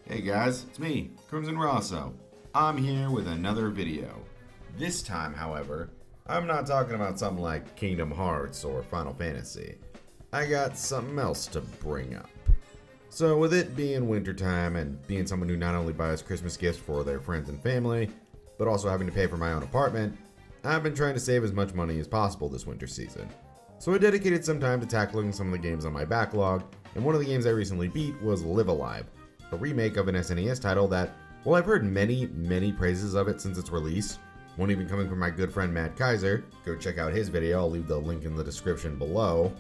Hey guys, it's me, Crimson Rosso. I'm here with another video. This time, however, I'm not talking about something like Kingdom Hearts or Final Fantasy. I got something else to bring up. So with it being wintertime and being someone who not only buys Christmas gifts for their friends and family, but also having to pay for my own apartment, I've been trying to save as much money as possible this winter season. So I dedicated some time to tackling some of the games on my backlog, and one of the games I recently beat was Live Alive, a remake of an SNES title that, while I've heard many praises of it since its release, one even coming from my good friend Matt Kaiser, go check out his video, I'll leave the link in the description below,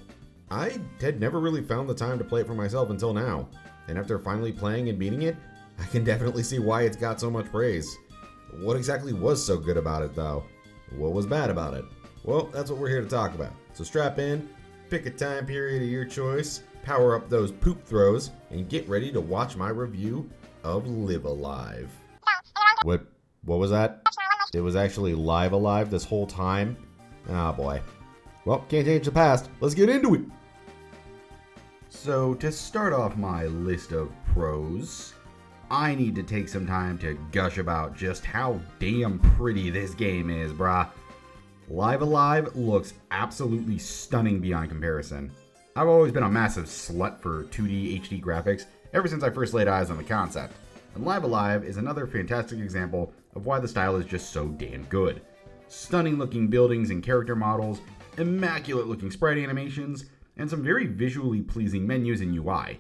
I had never really found the time to play it for myself until now, and after finally playing and beating it, I can definitely see why it's got so much praise. What exactly was so good about it though? What was bad about it? Well, that's what we're here to talk about. So strap in, pick a time period of your choice, power up those poop throws, and get ready to watch my review of Live Alive. What was that? It was actually Live Alive this whole time? Ah boy. Well, can't change the past. Let's get into it. So to start off my list of pros, I need to take some time to gush about just how damn pretty this game is, brah. Live Alive looks absolutely stunning beyond comparison. I've always been a massive slut for 2D HD graphics ever since I first laid eyes on the concept, and Live Alive is another fantastic example of why the style is just so damn good. Stunning looking buildings and character models, immaculate looking sprite animations, and some very visually pleasing menus and UI.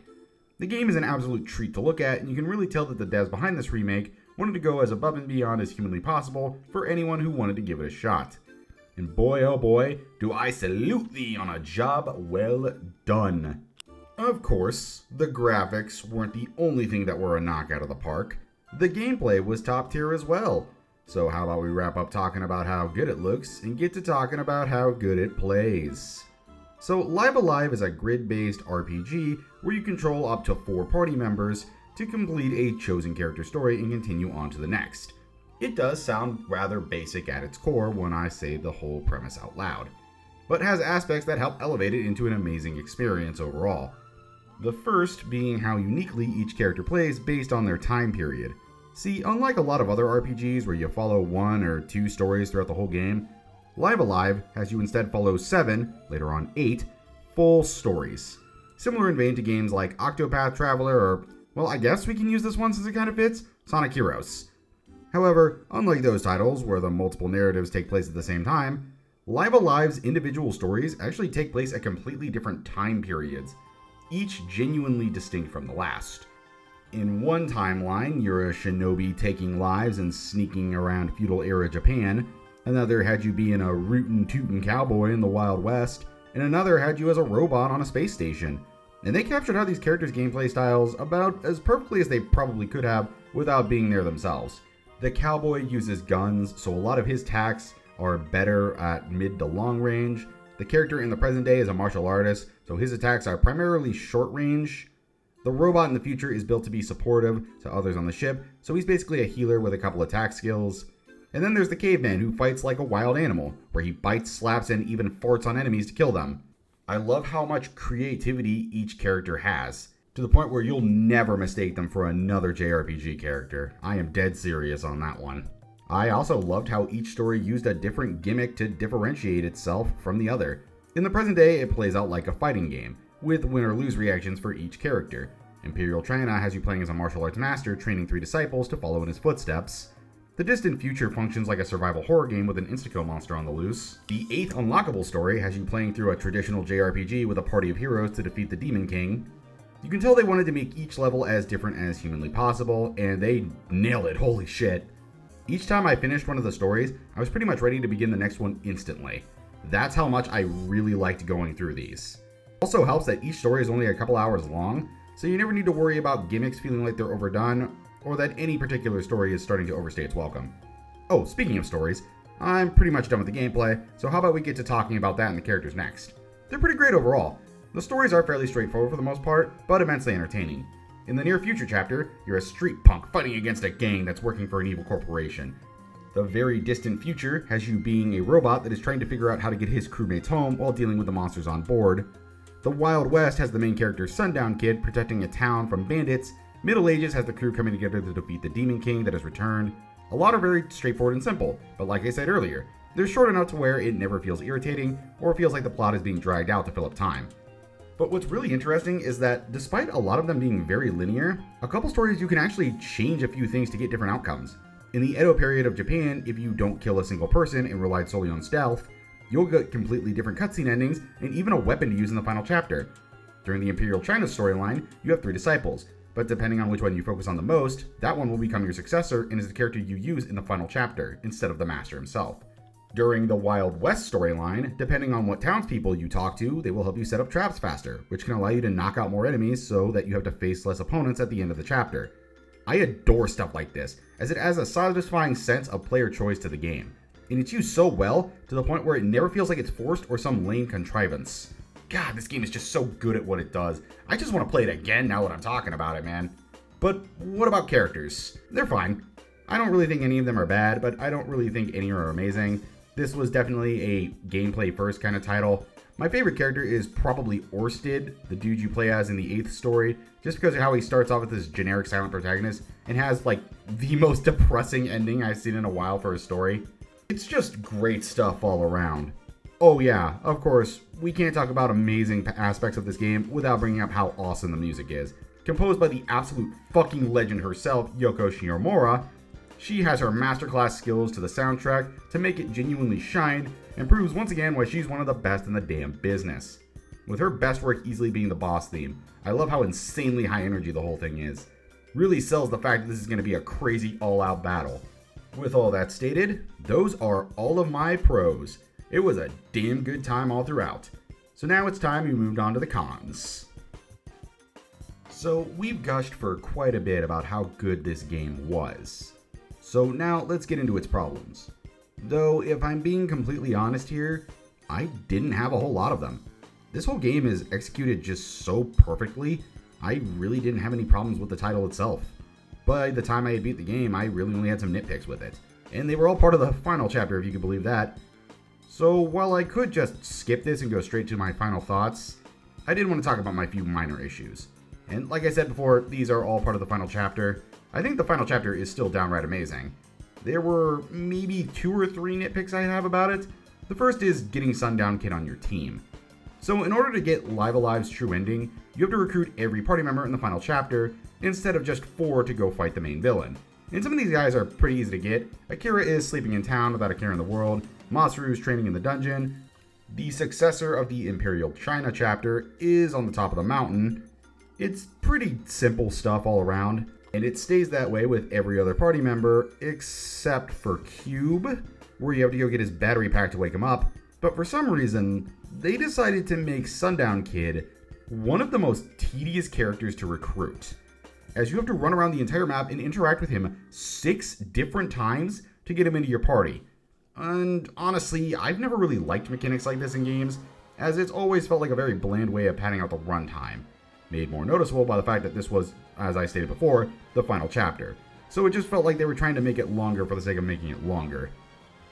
The game is an absolute treat to look at, and you can really tell that the devs behind this remake wanted to go as above and beyond as humanly possible for anyone who wanted to give it a shot. And boy oh boy, do I salute thee on a job well done. Of course, the graphics weren't the only thing that were a knock out of the park. The gameplay was top tier as well. So how about we wrap up talking about how good it looks and get to talking about how good it plays. So Live Alive is a grid-based RPG where you control up to 4 party members to complete a chosen character story and continue on to the next. It does sound rather basic at its core when I say the whole premise out loud, but has aspects that help elevate it into an amazing experience overall. The first being how uniquely each character plays based on their time period. See, unlike a lot of other RPGs where you follow 1 or 2 stories throughout the whole game, Live Alive has you instead follow 7, later on 8, full stories. Similar in vein to games like Octopath Traveler or, well, I guess we can use this one since it kind of fits, Sonic Heroes. However, unlike those titles where the multiple narratives take place at the same time, Live Alive's individual stories actually take place at completely different time periods, each genuinely distinct from the last. In one timeline, you're a shinobi taking lives and sneaking around feudal-era Japan. Another had you being a rootin' tootin' cowboy in the Wild West, and another had you as a robot on a space station. And they captured how these characters' gameplay styles about as perfectly as they probably could have without being there themselves. The cowboy uses guns, so a lot of his attacks are better at mid to long range. The character in the present day is a martial artist, so his attacks are primarily short range. The robot in the future is built to be supportive to others on the ship, so he's basically a healer with a couple attack skills. And then there's the caveman who fights like a wild animal, where he bites, slaps, and even farts on enemies to kill them. I love how much creativity each character has, to the point where you'll never mistake them for another JRPG character. I am dead serious on that one. I also loved how each story used a different gimmick to differentiate itself from the other. In the present day, it plays out like a fighting game, with win or lose reactions for each character. Imperial China has you playing as a martial arts master training 3 disciples to follow in his footsteps. The distant future functions like a survival horror game with an insta-kill monster on the loose. The 8th unlockable story has you playing through a traditional JRPG with a party of heroes to defeat the Demon King. You can tell they wanted to make each level as different as humanly possible, and they nailed it, holy shit. Each time I finished one of the stories, I was pretty much ready to begin the next one instantly. That's how much I really liked going through these. Also helps that each story is only a couple hours long, so you never need to worry about gimmicks feeling like they're overdone, or that any particular story is starting to overstay its welcome. Oh, speaking of stories, I'm pretty much done with the gameplay, so how about we get to talking about that and the characters next. They're pretty great overall. The stories are fairly straightforward for the most part, but immensely entertaining. In the near future chapter, you're a street punk fighting against a gang that's working for an evil corporation. The very distant future has you being a robot that is trying to figure out how to get his crewmates home while dealing with the monsters on board. The Wild West has the main character Sundown Kid protecting a town from bandits, Middle Ages has the crew coming together to defeat the Demon King that has returned. A lot are very straightforward and simple, but like I said earlier, they're short enough to where it never feels irritating or feels like the plot is being dragged out to fill up time. But what's really interesting is that despite a lot of them being very linear, a couple stories you can actually change a few things to get different outcomes. In the Edo period of Japan, if you don't kill a single person and relied solely on stealth, you'll get completely different cutscene endings and even a weapon to use in the final chapter. During the Imperial China storyline, you have 3 disciples, but depending on which one you focus on the most, that one will become your successor and is the character you use in the final chapter, instead of the master himself. During the Wild West storyline, depending on what townspeople you talk to, they will help you set up traps faster, which can allow you to knock out more enemies so that you have to face less opponents at the end of the chapter. I adore stuff like this, as it adds a satisfying sense of player choice to the game, and it's used so well to the point where it never feels like it's forced or some lame contrivance. God, this game is just so good at what it does. I just want to play it again now that I'm talking about it, man. But what about characters? They're fine. I don't really think any of them are bad, but I don't really think any are amazing. This was definitely a gameplay first kind of title. My favorite character is probably Orsted, the dude you play as in the 8th story, just because of how he starts off with this generic silent protagonist and has like the most depressing ending I've seen in a while for a story. It's just great stuff all around. Oh yeah, of course, we can't talk about amazing aspects of this game without bringing up how awesome the music is. Composed by the absolute fucking legend herself, Yoko Shimomura, she has her masterclass skills to the soundtrack to make it genuinely shine and proves once again why she's one of the best in the damn business. With her best work easily being the boss theme, I love how insanely high energy the whole thing is. Really sells the fact that this is going to be a crazy all-out battle. With all that stated, those are all of my pros. It was a damn good time all throughout. So now it's time we moved on to the cons. So we've gushed for quite a bit about how good this game was. So now let's get into its problems. Though if I'm being completely honest here, I didn't have a whole lot of them. This whole game is executed just so perfectly, I really didn't have any problems with the title itself. By the time I had beat the game, I really only had some nitpicks with it. And they were all part of the final chapter, if you could believe that. So while I could just skip this and go straight to my final thoughts, I did want to talk about my few minor issues. And like I said before, these are all part of the final chapter. I think the final chapter is still downright amazing. There were maybe 2 or 3 nitpicks I have about it. The first is getting Sundown Kid on your team. So in order to get Live Alive's true ending, you have to recruit every party member in the final chapter, instead of just 4 to go fight the main villain. And some of these guys are pretty easy to get. Akira is sleeping in town without a care in the world, Masaru is training in the dungeon, the successor of the Imperial China chapter is on the top of the mountain. It's pretty simple stuff all around, and it stays that way with every other party member except for Cube, where you have to go get his battery pack to wake him up. But for some reason, they decided to make Sundown Kid one of the most tedious characters to recruit, as you have to run around the entire map and interact with him 6 different times to get him into your party. And honestly, I've never really liked mechanics like this in games, as it's always felt like a very bland way of padding out the runtime, made more noticeable by the fact that this was, as I stated before, the final chapter. So it just felt like they were trying to make it longer for the sake of making it longer.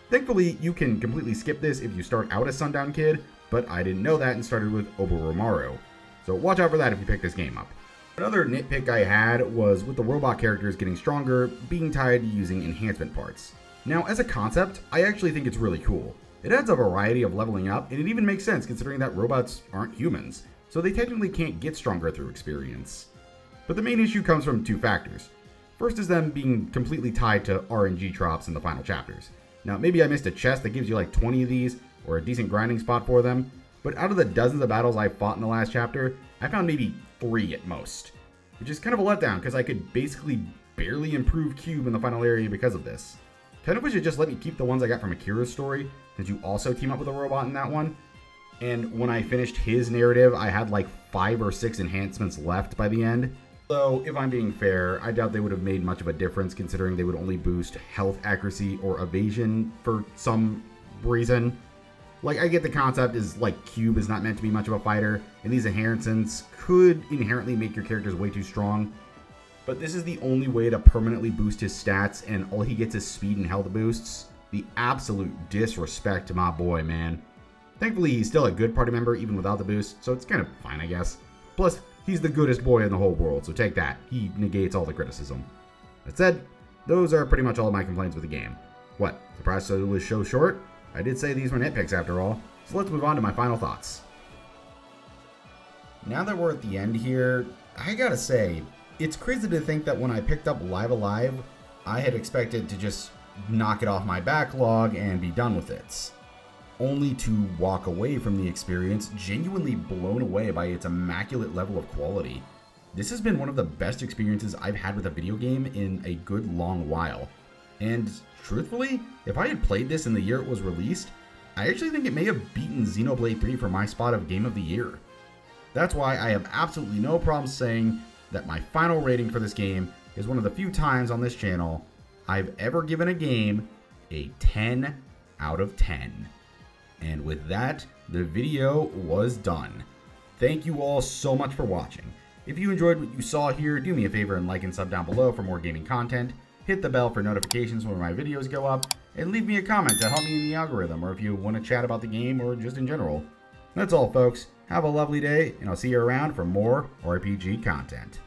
Thankfully, you can completely skip this if you start out as Sundown Kid, but I didn't know that and started with Oboromaru. So watch out for that if you pick this game up. Another nitpick I had was with the robot characters getting stronger, being tied to using enhancement parts. Now, as a concept, I actually think it's really cool. It adds a variety of leveling up, and it even makes sense considering that robots aren't humans, so they technically can't get stronger through experience. But the main issue comes from 2 factors. First is them being completely tied to RNG drops in the final chapters. Now, maybe I missed a chest that gives you like 20 of these, or a decent grinding spot for them, but out of the dozens of battles I fought in the last chapter, I found maybe 3 at most. Which is kind of a letdown, because I could basically barely improve Cube in the final area because of this. Kind of wish it just let me keep the ones I got from Akira's story, since you also team up with a robot in that one. And when I finished his narrative, I had like 5 or 6 enhancements left by the end. Though, if I'm being fair, I doubt they would have made much of a difference considering they would only boost health accuracy or evasion for some reason. Like, I get the concept is like Cube is not meant to be much of a fighter, and these enhancements could inherently make your characters way too strong. But this is the only way to permanently boost his stats, and all he gets is speed and health boosts. The absolute disrespect to my boy, man. Thankfully, he's still a good party member even without the boost, so it's kind of fine, I guess. Plus, He's the goodest boy in the whole world, so take that. He negates all the criticism. That said, those are pretty much all of my complaints with the game. What, surprised it was so short? I did say these were nitpicks after all, so let's move on to my final thoughts. Now that we're at the end here, I gotta say, it's crazy to think that when I picked up Live Alive, I had expected to just knock it off my backlog and be done with it. Only to walk away from the experience genuinely blown away by its immaculate level of quality. This has been one of the best experiences I've had with a video game in a good long while. And truthfully, if I had played this in the year it was released, I actually think it may have beaten Xenoblade 3 for my spot of Game of the Year. That's why I have absolutely no problem saying that my final rating for this game is one of the few times on this channel I've ever given a game a 10 out of 10. And with that, the video was done. Thank you all so much for watching. If you enjoyed what you saw here, do me a favor and like and sub down below for more gaming content. Hit the bell for notifications when my videos go up, and leave me a comment to help me in the algorithm, or if you want to chat about the game or just in general. That's all, folks. Have a lovely day, and I'll see you around for more RPG content.